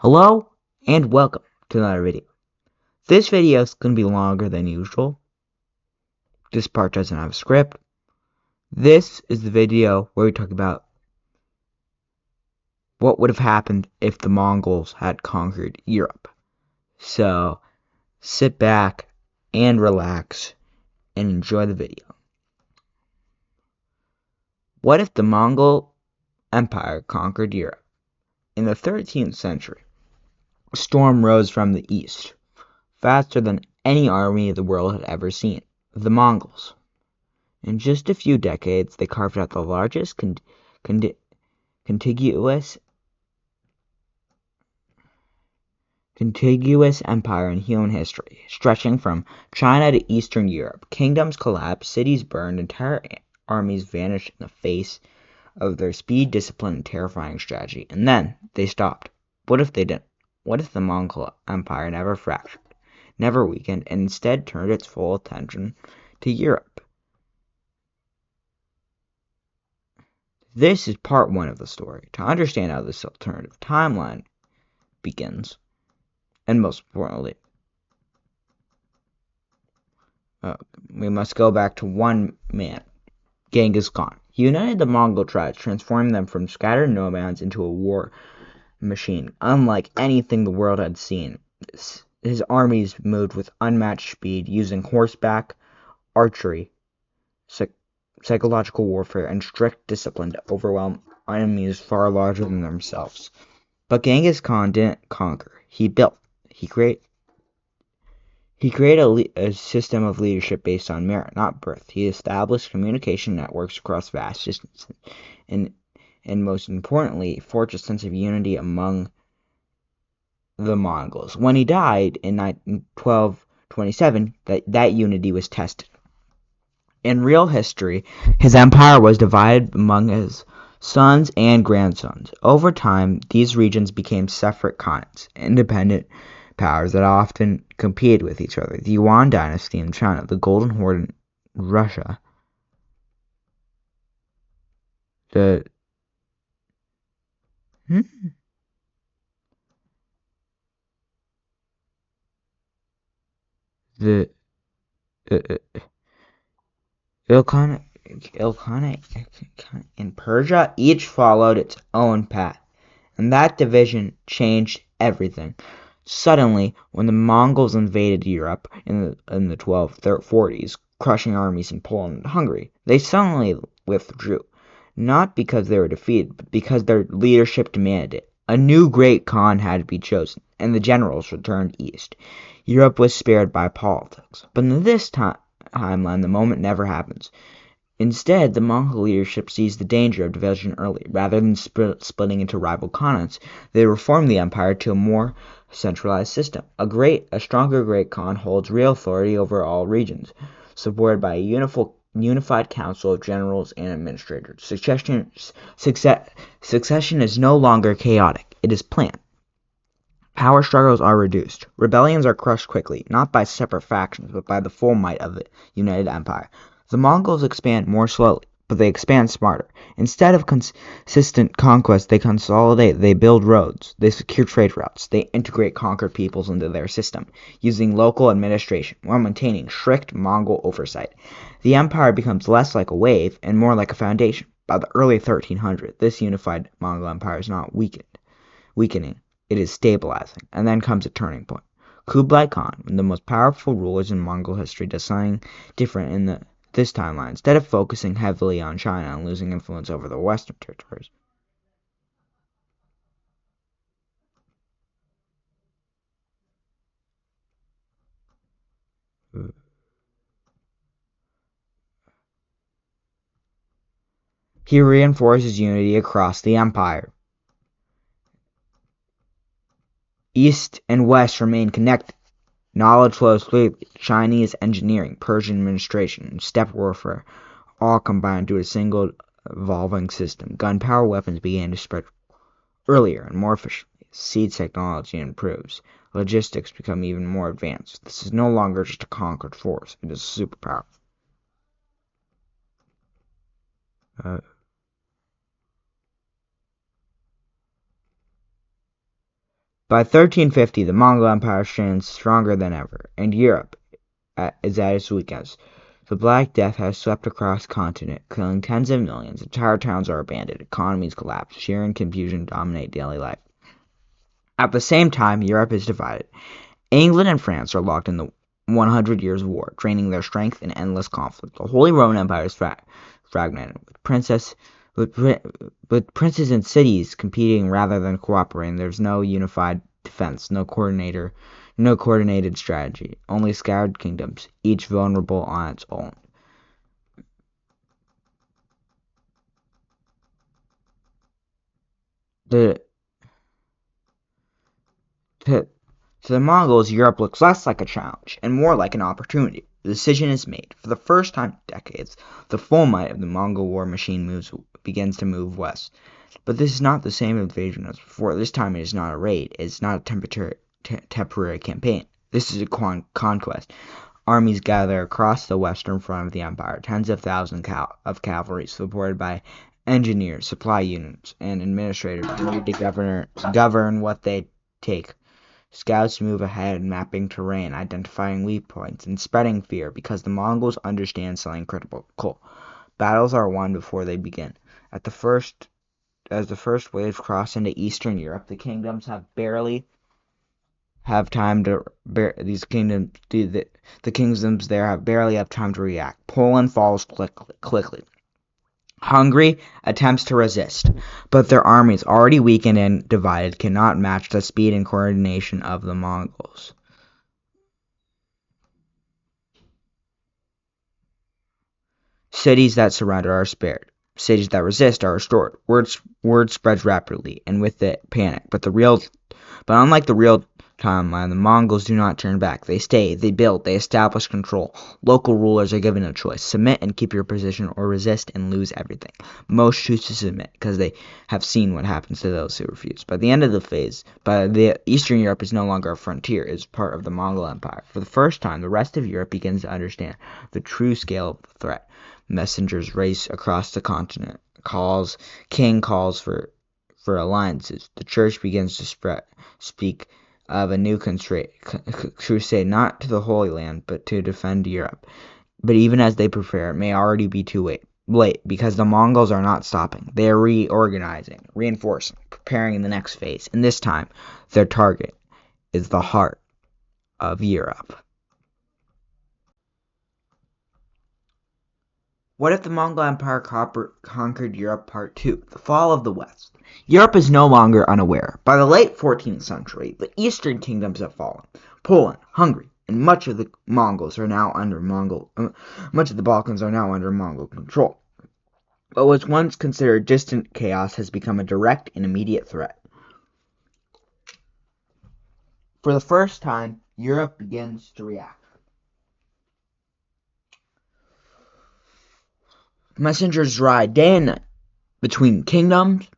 Hello and welcome to another video. This video is going to be longer than usual. This part doesn't have a script. This is the video where we talk about what would have happened if the Mongols had conquered Europe. So sit back and relax and enjoy the video. What if the Mongol Empire conquered Europe? In the 13th century, a storm rose from the east, faster than any army the world had ever seen, the Mongols. In just a few decades, they carved out the largest contiguous empire in human history, stretching from China to Eastern Europe. Kingdoms collapsed, cities burned, entire armies vanished in the face of their speed, discipline, and terrifying strategy. And then they stopped. What if they didn't? What if the Mongol Empire never fractured, never weakened, and instead turned its full attention to Europe? This is part one of the story. To understand how this alternative timeline begins, and most importantly, we must go back to one man, Genghis Khan. He united the Mongol tribes, transforming them from scattered nomads into a war machine, unlike anything the world had seen. His armies moved with unmatched speed, using horseback, archery, psychological warfare, and strict discipline to overwhelm enemies far larger than themselves. But Genghis Khan didn't conquer. He built. He created a system of leadership based on merit, not birth. He established communication networks across vast distances, and most importantly, forged a sense of unity among the Mongols. When he died in 1227, that unity was tested. In real history, his empire was divided among his sons and grandsons. Over time, these regions became separate khanates, independent powers that often competed with each other. The Yuan dynasty in China, the Golden Horde in Russia, the Ilkhanate in Persia, each followed its own path, and that division changed everything. Suddenly, when the Mongols invaded Europe in the 1240s, crushing armies in Poland and Hungary, they suddenly withdrew, not because they were defeated, but because their leadership demanded it. A new great Khan had to be chosen, and the generals returned east. Europe was spared by politics. But in this timeline, the moment never happens. Instead, the Mongol leadership sees the danger of division early. Rather than splitting into rival khanates, they reform the empire to a more centralized system. A stronger Great Khan holds real authority over all regions, supported by a unified council of generals and administrators. Succession is no longer chaotic. It is planned. Power struggles are reduced. Rebellions are crushed quickly, not by separate factions, but by the full might of the united empire. The Mongols expand more slowly, but they expand smarter. Instead of consistent conquest, they consolidate, they build roads, they secure trade routes, they integrate conquered peoples into their system, using local administration while maintaining strict Mongol oversight. The empire becomes less like a wave and more like a foundation. By the early 1300s, this unified Mongol empire is not weakening. It is stabilizing. And then comes a turning point. Kublai Khan, one of the most powerful rulers in Mongol history, does something different in this timeline. Instead of focusing heavily on China and losing influence over the western territories, he reinforces unity across the empire. East and West remain connected. Knowledge flows freely. Chinese engineering, Persian administration, and steppe warfare all combined to a single evolving system. Gunpowder weapons began to spread earlier and more efficiently. Seed technology improves. Logistics become even more advanced. This is no longer just a conquered force. It is a superpower. By 1350, the Mongol Empire stands stronger than ever, and Europe is at its weakest. The Black Death has swept across the continent, killing tens of millions. Entire towns are abandoned, economies collapse, fear and confusion dominate daily life. At the same time, Europe is divided. England and France are locked in the 100 Years' War, draining their strength in endless conflict. The Holy Roman Empire is fragmented, with princes and cities competing rather than cooperating. There's no unified defense, no coordinated strategy, only scattered kingdoms, each vulnerable on its own. To the Mongols, Europe looks less like a challenge and more like an opportunity. The decision is made. For the first time in decades, the full might of the Mongol war machine begins to move west. But this is not the same invasion as before. This time it is not a raid. It is not a temporary campaign. This is a conquest. Armies gather across the western front of the empire, tens of thousands of cavalry supported by engineers, supply units, and administrators ready to govern what they take. Scouts move ahead, mapping terrain, identifying weak points, and spreading fear because the Mongols understand something critical. Battles are won before they begin. As the first waves cross into Eastern Europe, the kingdoms barely have time to react. Poland falls quickly. Hungary attempts to resist, but their armies, already weakened and divided, cannot match the speed and coordination of the Mongols. Cities that surrender are spared. Cities that resist are restored. Word spreads rapidly, and with it, panic. But unlike the real timeline, the Mongols do not turn back. They stay, they build, they establish control. Local rulers are given a choice: submit and keep your position, or resist and lose everything. Most choose to submit because they have seen what happens to those who refuse. By the end of the phase, Eastern Europe is no longer a frontier; it is part of the Mongol Empire. For the first time, the rest of Europe begins to understand the true scale of the threat. Messengers race across the continent. King calls for alliances. The church begins to speak of a new crusade, not to the Holy Land, but to defend Europe. But even as they prepare, it may already be too late, because the Mongols are not stopping. They are reorganizing, reinforcing, preparing the next phase. And this time, their target is the heart of Europe. What if the Mongol Empire conquered Europe? Part 2. The Fall of the West. Europe is no longer unaware. By the late 14th century, the eastern kingdoms have fallen. Poland, Hungary, and much of the Balkans are now under Mongol control. But what was once considered distant chaos has become a direct and immediate threat. For the first time, Europe begins to react. Messengers ride day and night between kingdoms.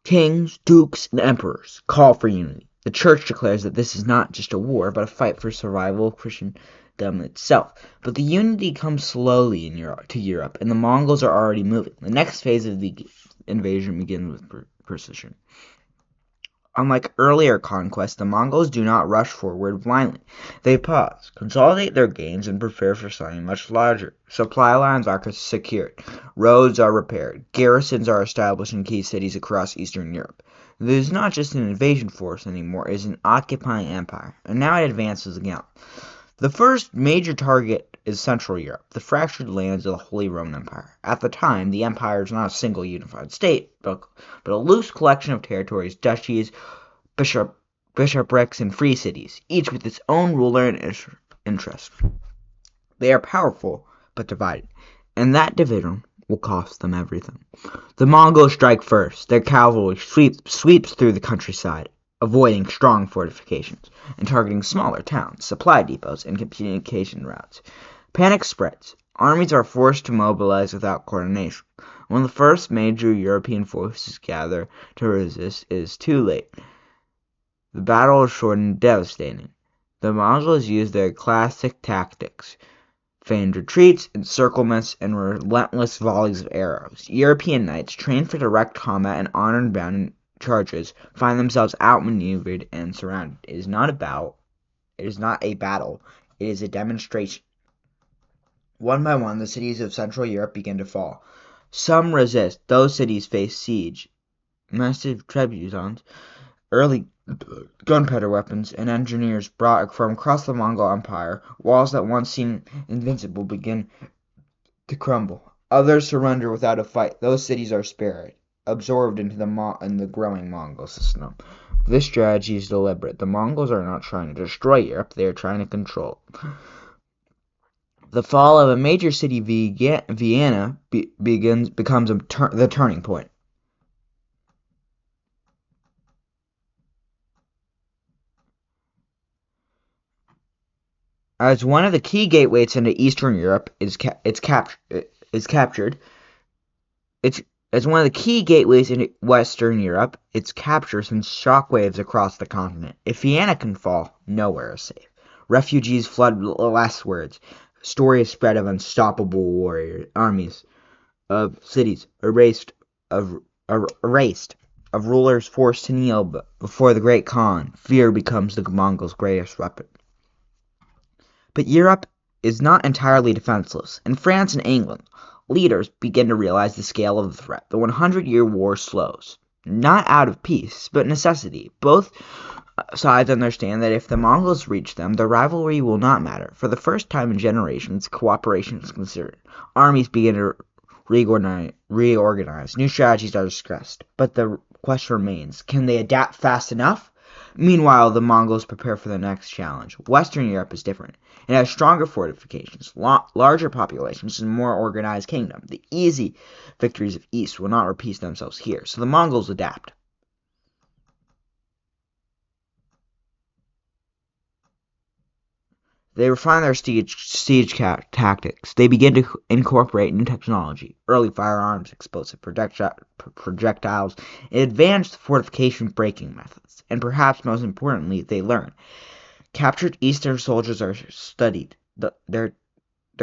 Kings, dukes, and emperors call for unity. The church declares that this is not just a war, but a fight for survival of Christendom itself. But the unity comes slowly to Europe, and the Mongols are already moving. The next phase of the invasion begins with precision. Unlike earlier conquests, the Mongols do not rush forward blindly. They pause, consolidate their gains, and prepare for something much larger. Supply lines are secured, roads are repaired, garrisons are established in key cities across Eastern Europe. It is not just an invasion force anymore, it is an occupying empire, and now it advances again. The first major target is Central Europe, the fractured lands of the Holy Roman Empire. At the time, the empire is not a single unified state, but a loose collection of territories, duchies, bishoprics, and free cities, each with its own ruler and interest. They are powerful, but divided, and that division will cost them everything. The Mongols strike first. Their cavalry sweeps through the countryside, avoiding strong fortifications, and targeting smaller towns, supply depots, and communication routes. Panic spreads. Armies are forced to mobilize without coordination. When the first major European forces gather to resist, it is too late. The battle is short and devastating. The Mongols use their classic tactics: feigned retreats, encirclements, and relentless volleys of arrows. European knights, trained for direct combat and charges find themselves outmaneuvered and surrounded. It is not a battle. It is a demonstration. One by one, the cities of Central Europe begin to fall. Some resist. Those cities face siege, massive tributons, early gunpowder weapons, and engineers brought from across the Mongol Empire. Walls that once seemed invincible begin to crumble. Others surrender without a fight. Those cities are spared, absorbed into the growing Mongol system. This strategy is deliberate. The Mongols are not trying to destroy Europe, they are trying to control. The fall of a major city, Vienna, becomes the turning point. As one of the key gateways into Eastern Europe is captured, as one of the key gateways into Western Europe, its capture sends shockwaves across the continent. If Vienna can fall, nowhere is safe. Refugees flood westwards. Stories spread of unstoppable warrior armies, of cities erased, of rulers forced to kneel before the Great Khan. Fear becomes the Mongols' greatest weapon. But Europe is not entirely defenseless. In France and England, leaders begin to realize the scale of the threat. The 100-Year War slows, not out of peace, but necessity. Both sides understand that if the Mongols reach them, the rivalry will not matter. For the first time in generations, cooperation is considered. Armies begin to reorganize. New strategies are discussed. But the question remains, can they adapt fast enough? Meanwhile, the Mongols prepare for the next challenge. Western Europe is different. It has stronger fortifications, larger populations, and more organized kingdom. The easy victories of East will not repeat themselves here, so the Mongols adapt. They refine their siege tactics. They begin to incorporate new technology, early firearms, explosive projectiles, and advanced fortification breaking methods. And perhaps most importantly, they learn. Captured Eastern soldiers are studied. Their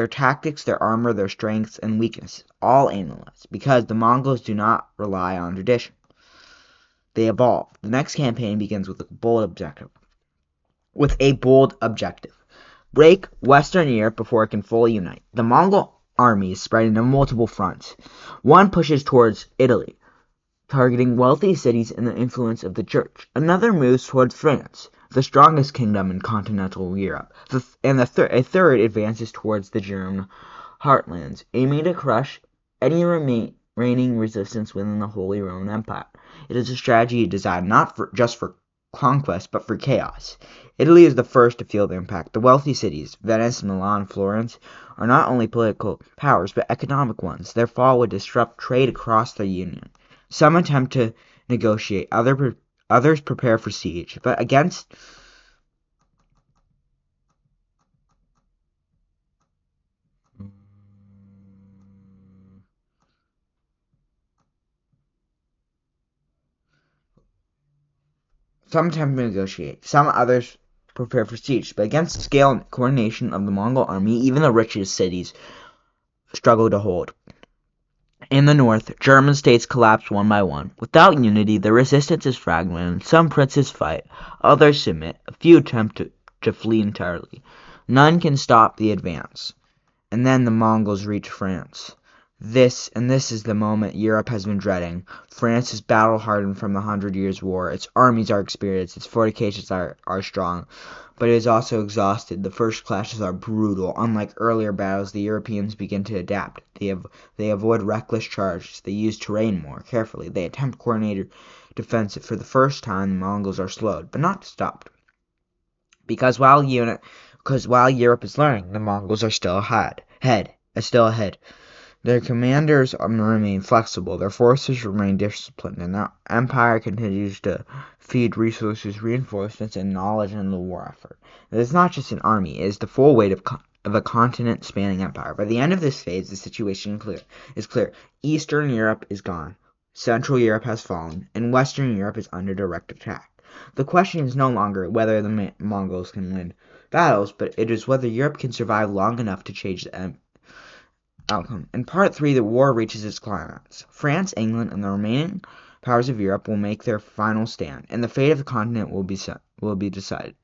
tactics, their armor, their strengths and weaknesses, all analyzed, because the Mongols do not rely on tradition. They evolve. The next campaign begins with a bold objective. Break Western Europe before it can fully unite. The Mongol army is spread into multiple fronts. One pushes towards Italy, targeting wealthy cities and the influence of the church. Another moves towards France, the strongest kingdom in continental Europe. A third advances towards the German heartlands, aiming to crush any remaining resistance within the Holy Roman Empire. It is a strategy designed not just for conquest, but for chaos. Italy is the first to feel the impact. The wealthy cities, Venice, Milan, Florence, are not only political powers, but economic ones. Their fall would disrupt trade across the Union. Some attempt to negotiate, others prepare for siege, but against some others prepare for siege, but against the scale and coordination of the Mongol army, even the richest cities struggle to hold. In the north, German states collapse one by one. Without unity, the resistance is fragmented. Some princes fight, others submit, a few attempt to flee entirely. None can stop the advance. And then the Mongols reach France. This is the moment Europe has been dreading. France is battle-hardened from the 100 Years' War. Its armies are experienced. Its fortifications are strong. But it is also exhausted. The first clashes are brutal. Unlike earlier battles, the Europeans begin to adapt. They avoid reckless charges. They use terrain more carefully. They attempt coordinated defense. For the first time, the Mongols are slowed, but not stopped. Because while Europe is learning, the Mongols are still ahead. Their commanders remain flexible, their forces remain disciplined, and the empire continues to feed resources, reinforcements, and knowledge in the war effort. It is not just an army, it is the full weight of a continent-spanning empire. By the end of this phase, the situation is clear. Eastern Europe is gone, Central Europe has fallen, and Western Europe is under direct attack. The question is no longer whether the Mongols can win battles, but it is whether Europe can survive long enough to change the outcome. In Part 3, the war reaches its climax. France, England, and the remaining powers of Europe will make their final stand, and the fate of the continent will be decided.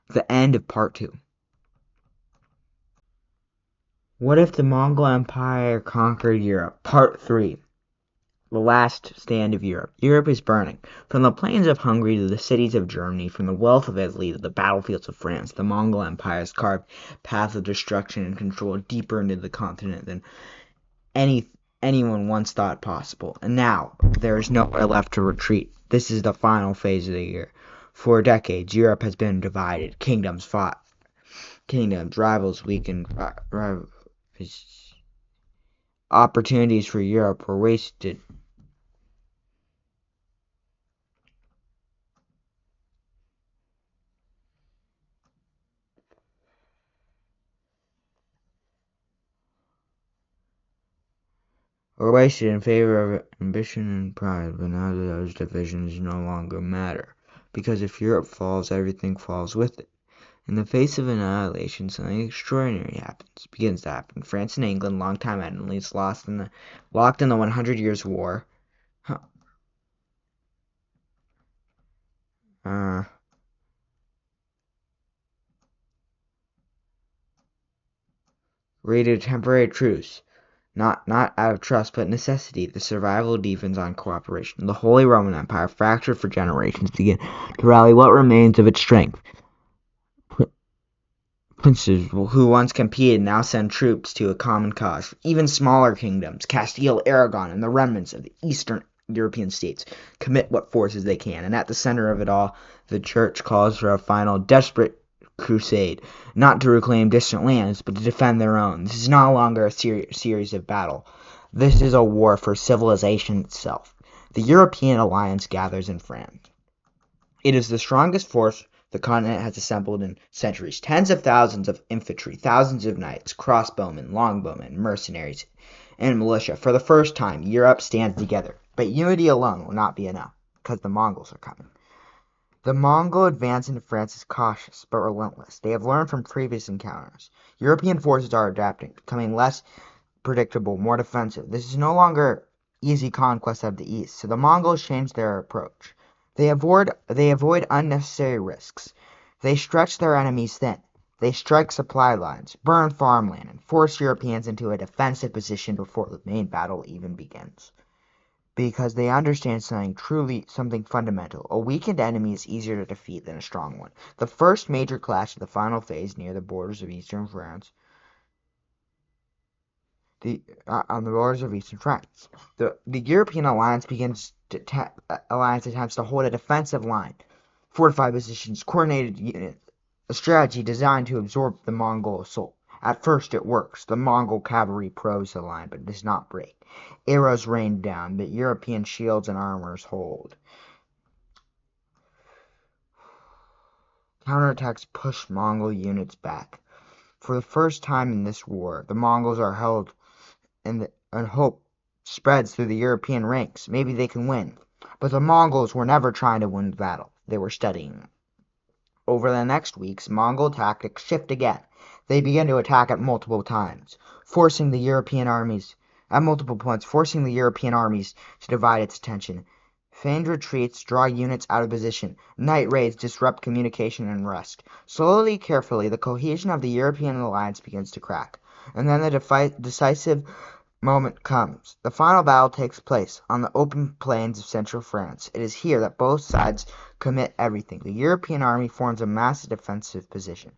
The end of Part 2. What if the Mongol Empire conquered Europe? Part 3. The last stand of Europe. Europe is burning. From the plains of Hungary to the cities of Germany, from the wealth of Italy to the battlefields of France, the Mongol Empire has carved paths of destruction and control deeper into the continent than anyone once thought possible. And now, there is nowhere left to retreat. This is the final phase of the year. For decades, Europe has been divided. Kingdoms fought. Kingdoms, rivals weakened. Opportunities for Europe were wasted. In favor of ambition and pride, but now those divisions no longer matter, because if Europe falls, everything falls with it. In the face of annihilation, something extraordinary begins to happen. France and England, longtime enemies, locked in the 100 Years' War, rated a temporary truce. Not out of trust, but necessity. The survival depends on cooperation. The Holy Roman Empire, fractured for generations, began to rally what remains of its strength. Princes who once competed now send troops to a common cause. Even smaller kingdoms, Castile, Aragon, and the remnants of the Eastern European states, commit what forces they can. And at the center of it all, the Church calls for a final, desperate crusade, not to reclaim distant lands, but to defend their own. This is no longer a series of battle. This is a war for civilization itself. The European alliance gathers in France. It is the strongest force the continent has assembled in centuries. Tens of thousands of infantry, thousands of knights, crossbowmen, longbowmen, mercenaries, and militia. For the first time, Europe stands together. But unity alone will not be enough, because the Mongols are coming. The Mongol advance into France is cautious, but relentless. They have learned from previous encounters. European forces are adapting, becoming less predictable, more defensive. This is no longer easy conquest of the East, so the Mongols change their approach. They avoid unnecessary risks. They stretch their enemies thin. They strike supply lines, burn farmland, and force Europeans into a defensive position before the main battle even begins. Because they understand something fundamental. A weakened enemy is easier to defeat than a strong one. The first major clash of the final phase near the borders of eastern France. On the borders of eastern France. The European alliance attempts to hold a defensive line, fortified positions, coordinated units, a strategy designed to absorb the Mongol assault. At first it works. The Mongol cavalry prows the line, but does not break. Arrows rain down, but European shields and armors hold. Counterattacks push Mongol units back. For the first time in this war, the Mongols are held, and hope spreads through the European ranks. Maybe they can win. But the Mongols were never trying to win the battle. They were studying it. Over the next weeks, Mongol tactics shift again. They begin to attack at multiple times, forcing the European armies to divide its attention. Feigned retreats draw units out of position. Night raids disrupt communication and rest. Slowly, carefully, the cohesion of the European alliance begins to crack. And then the decisive moment comes. The final battle takes place on the open plains of central France. It is here that both sides commit everything. The European army forms a massive defensive position.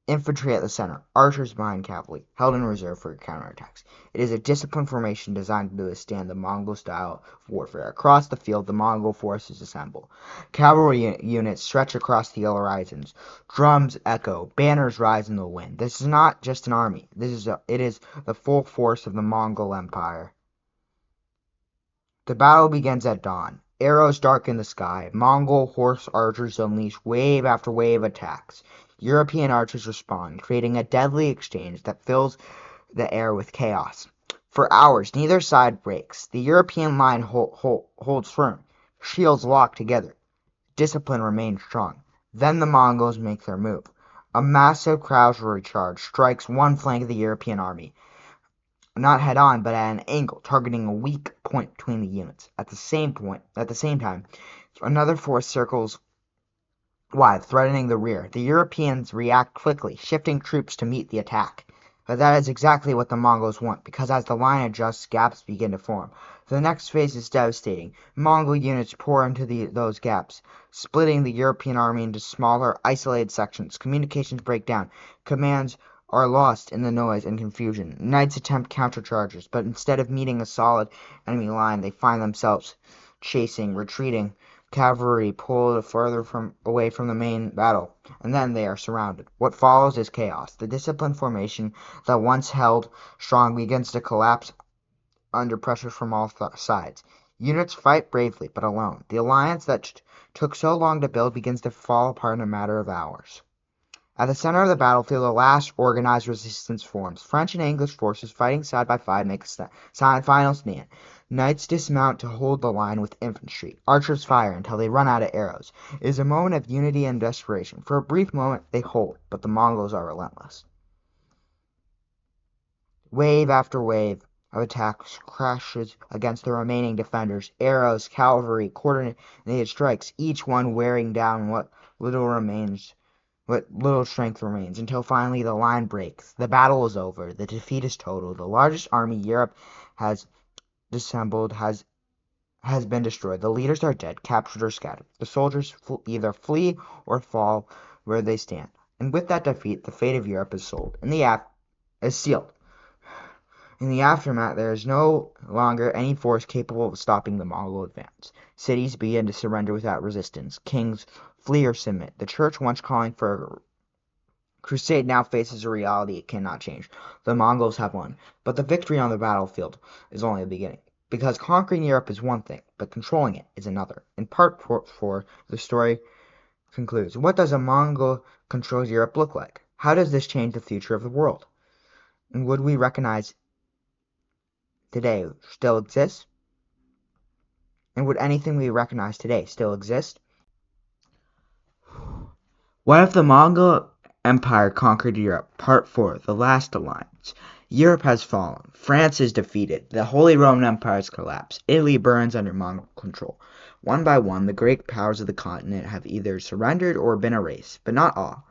Infantry at the center, archers behind cavalry, held in reserve for counterattacks. It is a disciplined formation designed to withstand the Mongol style of warfare. Across the field, the Mongol forces assemble. Cavalry units stretch across the horizons. Drums echo. Banners rise in the wind. This is not just an army. It is the full force of the Mongol Empire. The battle begins at dawn. Arrows darken the sky. Mongol horse archers unleash wave after wave attacks. European archers respond, creating a deadly exchange that fills the air with chaos. For hours, neither side breaks. The European line holds firm, shields locked together. Discipline remains strong. Then the Mongols make their move. A massive cavalry charge strikes one flank of the European army, not head-on, but at an angle, targeting a weak point between the units. At the same time, another force circles wide, threatening the rear. The Europeans react quickly, shifting troops to meet the attack. But that is exactly what the Mongols want, because as the line adjusts, gaps begin to form. The next phase is devastating. Mongol units pour into those gaps, splitting the European army into smaller, isolated sections. Communications break down. Commands are lost in the noise and confusion. Knights attempt countercharges, but instead of meeting a solid enemy line, they find themselves retreating. Cavalry pulled further away from the main battle, and then they are surrounded. What follows is chaos. The disciplined formation that once held strong begins to collapse under pressure from all sides. Units fight bravely, but alone. The alliance that took so long to build begins to fall apart in a matter of hours. At the center of the battlefield, the last organized resistance forms. French and English forces fighting side by side make a final stand. Knights dismount to hold the line with infantry. Archers fire until they run out of arrows. It is a moment of unity and desperation. For a brief moment, they hold, but the Mongols are relentless. Wave after wave of attacks crashes against the remaining defenders. Arrows, cavalry, coordinated strikes, each one wearing down what little strength remains, until finally the line breaks. The battle is over. The defeat is total. The largest army Europe has assembled has been destroyed. The leaders are dead, captured, or scattered. The soldiers either flee or fall where they stand. And with that defeat, the fate of Europe is sealed. In the aftermath, there is no longer any force capable of stopping the Mongol advance. Cities begin to surrender without resistance. Kings flee or submit. The church, once calling for a crusade, now faces a reality it cannot change. The Mongols have won, but the victory on the battlefield is only the beginning. Because conquering Europe is one thing, but controlling it is another. In part 4, the story concludes. What does a Mongol controlled Europe look like? How does this change the future of the world? And would we recognize today still exist? And would anything we recognize today still exist? What if the Mongol Empire conquered Europe? Part 4, the last alliance. Europe has fallen. France is defeated. The Holy Roman Empire has collapsed. Italy burns under Mongol control. One by one, the great powers of the continent have either surrendered or been erased, but not all.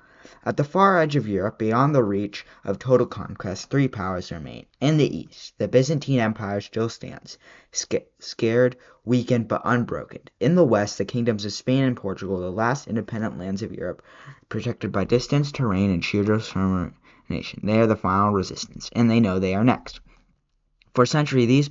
At the far edge of Europe, beyond the reach of total conquest, 3 powers remain. In the east, the Byzantine Empire still stands, scared, weakened, but unbroken. In the west, the kingdoms of Spain and Portugal, the last independent lands of Europe, protected by distance, terrain, and sheer determination. They are the final resistance, and they know they are next. For centuries, these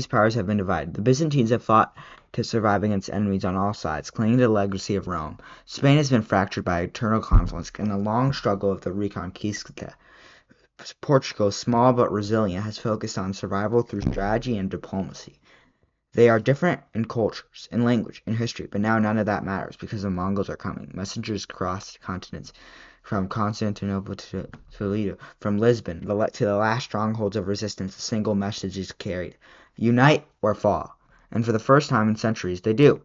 powers have been divided. The Byzantines have fought to survive against enemies on all sides, clinging to the legacy of Rome. Spain has been fractured by eternal conflicts and the long struggle of the Reconquista. Portugal, small but resilient, has focused on survival through strategy and diplomacy. They are different in cultures, in language, in history, but now none of that matters because the Mongols are coming. Messengers cross continents, from Constantinople to Toledo, from Lisbon to the last strongholds of resistance. A single message is carried: unite or fall. And for the first time in centuries, they do.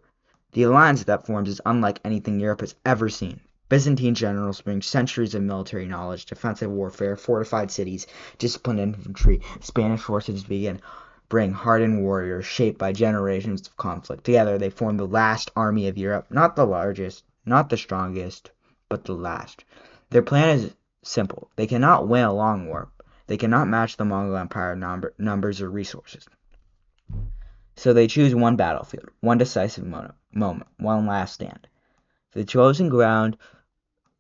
The alliance that forms is unlike anything Europe has ever seen. Byzantine generals bring centuries of military knowledge, defensive warfare, fortified cities, disciplined infantry. Spanish forces bring hardened warriors shaped by generations of conflict. Together, they form the last army of Europe, not the largest, not the strongest, but the last. Their plan is simple. They cannot win a long war. They cannot match the Mongol Empire numbers or resources. So they choose one battlefield, one decisive moment, one last stand. The chosen ground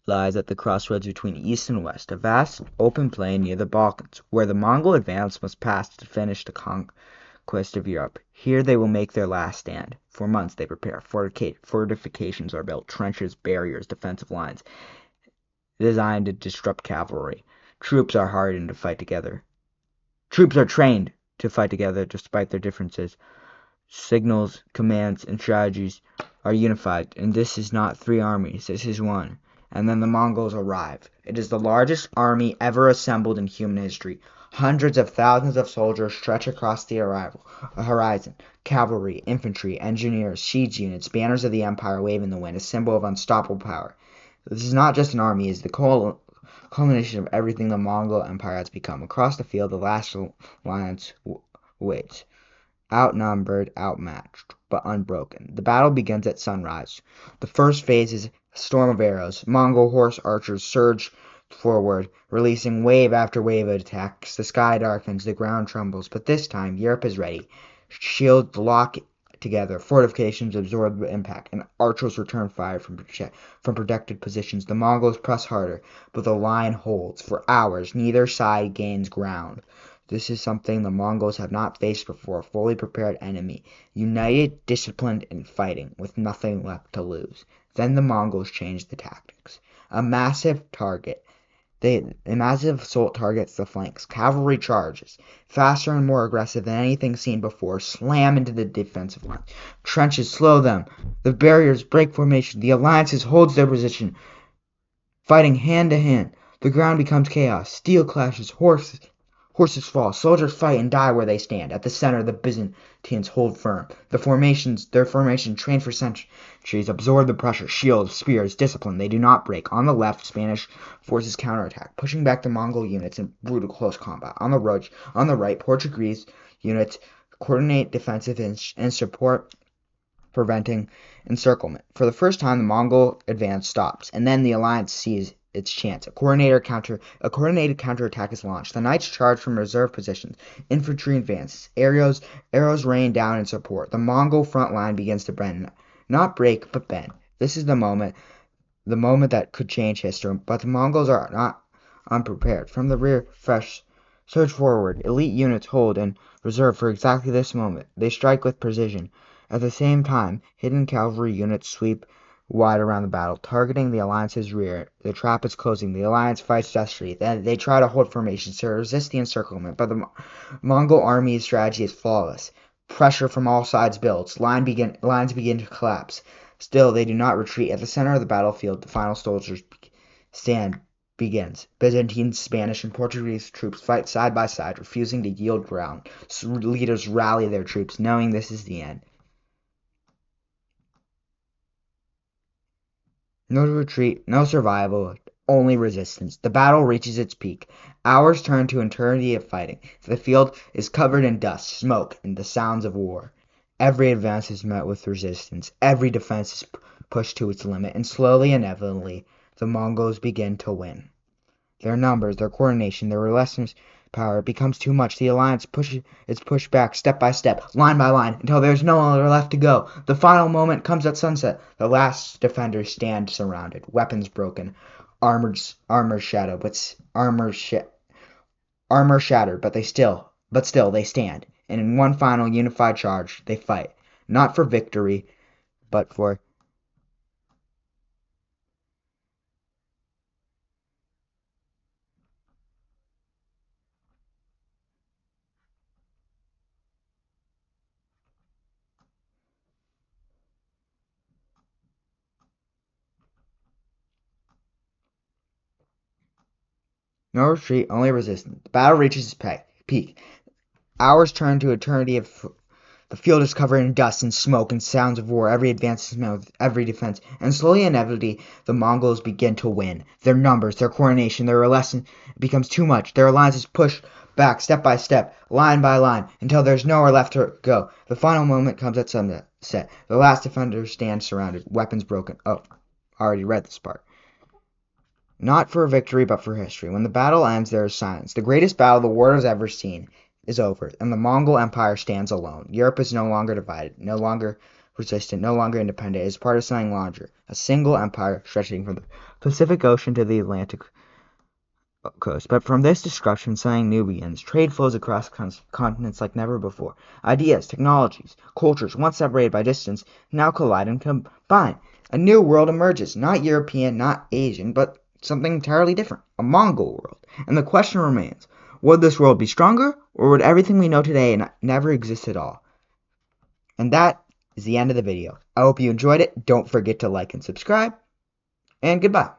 lies at the crossroads between east and west, a vast open plain near the Balkans, where the Mongol advance must pass to finish the conquest of Europe. Here they will make their last stand. For months they prepare. Fortifications are built, trenches, barriers, defensive lines, designed to disrupt cavalry. Troops are hardened to fight together. Troops are trained to fight together despite their differences. Signals, commands, and strategies are unified, and this is not 3 armies, this is one. And then the Mongols arrive. It is the largest army ever assembled in human history. Hundreds of thousands of soldiers stretch across the horizon. Cavalry, infantry, engineers, siege units, banners of the empire wave in the wind, a symbol of unstoppable power. This is not just an army, it is the culmination of everything the Mongol Empire has become. Across the field, the last alliance weights. Outnumbered, outmatched, but unbroken. The battle begins at sunrise. The first phase is a storm of arrows. Mongol horse archers surge forward, releasing wave after wave of attacks. The sky darkens, the ground trembles, but this time Europe is ready. Shields lock together, fortifications absorb the impact, and archers return fire from protected positions. The Mongols press harder, but the line holds. For hours, neither side gains ground. This is something the Mongols have not faced before, a fully prepared enemy, united, disciplined, and fighting, with nothing left to lose. Then the Mongols changed the tactics. A massive assault targets the flanks. Cavalry charges, faster and more aggressive than anything seen before, slam into the defensive line. Trenches slow them. The barriers break formation. The alliances holds their position, fighting hand to hand. The ground becomes chaos. Steel clashes, horses fall, soldiers fight and die where they stand. At the center, the Byzantines hold firm. Their formation, trained for centuries, absorb the pressure. Shields, spears, discipline. They do not break. On the left, Spanish forces counterattack, pushing back the Mongol units in brutal close combat. On the right, Portuguese units coordinate defensive and support, preventing encirclement. For the first time, the Mongol advance stops, and then the alliance sees its chance. A coordinated counterattack is launched. The knights charge from reserve positions. Infantry advances. Arrows rain down in support. The Mongol front line begins to bend, not break, but bend. This is the moment that could change history. But the Mongols are not unprepared. From the rear, fresh surge forward. Elite units hold in reserve for exactly this moment. They strike with precision. At the same time, hidden cavalry units sweep wide around the battle, targeting the alliance's rear. The trap is closing. The alliance fights desperately. Then they try to hold formations to resist the encirclement, but the Mongol army's strategy is flawless. Pressure from all sides builds. Lines begin to collapse. Still, they do not retreat. At the center of the battlefield, the final soldiers' stand begins. Byzantine, Spanish, and Portuguese troops fight side by side, refusing to yield ground. Leaders rally their troops, knowing this is the end. No retreat, no survival, only resistance. The battle reaches its peak. Hours turn to eternity of fighting. The field is covered in dust, smoke, and the sounds of war. Every advance is met with resistance. Every defense is pushed to its limit, and slowly, inevitably, the Mongols begin to win. Their numbers, their coordination, their relentless power becomes too much. The alliance is pushed back step by step, line by line, until there's no longer left to go. The final moment comes at sunset. The last defenders stand surrounded, weapons broken, armor shattered, but still they stand. And in one final unified charge, they fight, not for victory, but for no retreat, only resistance. The battle reaches its peak. Hours turn to eternity of the field is covered in dust and smoke and sounds of war. Every advance is met with every defense, and slowly and inevitably the Mongols begin to win. Their numbers, their coordination, their relentless becomes too much. Their alliances push back step by step, line by line, until there's nowhere left to go. The final moment comes at sunset. The last defender stands surrounded, weapons broken. Oh, I already read this part. Not for victory, but for history. When the battle ends, there is silence. The greatest battle the world has ever seen is over, and the Mongol Empire stands alone. Europe is no longer divided, no longer resistant, no longer independent. It is part of something larger, a single empire stretching from the Pacific Ocean to the Atlantic coast. But from this destruction, something new begins. Trade flows across continents like never before. Ideas, technologies, cultures, once separated by distance, now collide and combine. A new world emerges, not European, not Asian, but something entirely different, a Mongol world. And the question remains, would this world be stronger, or would everything we know today never exist at all? And that is the end of the video. I hope you enjoyed it. Don't forget to like and subscribe, and goodbye.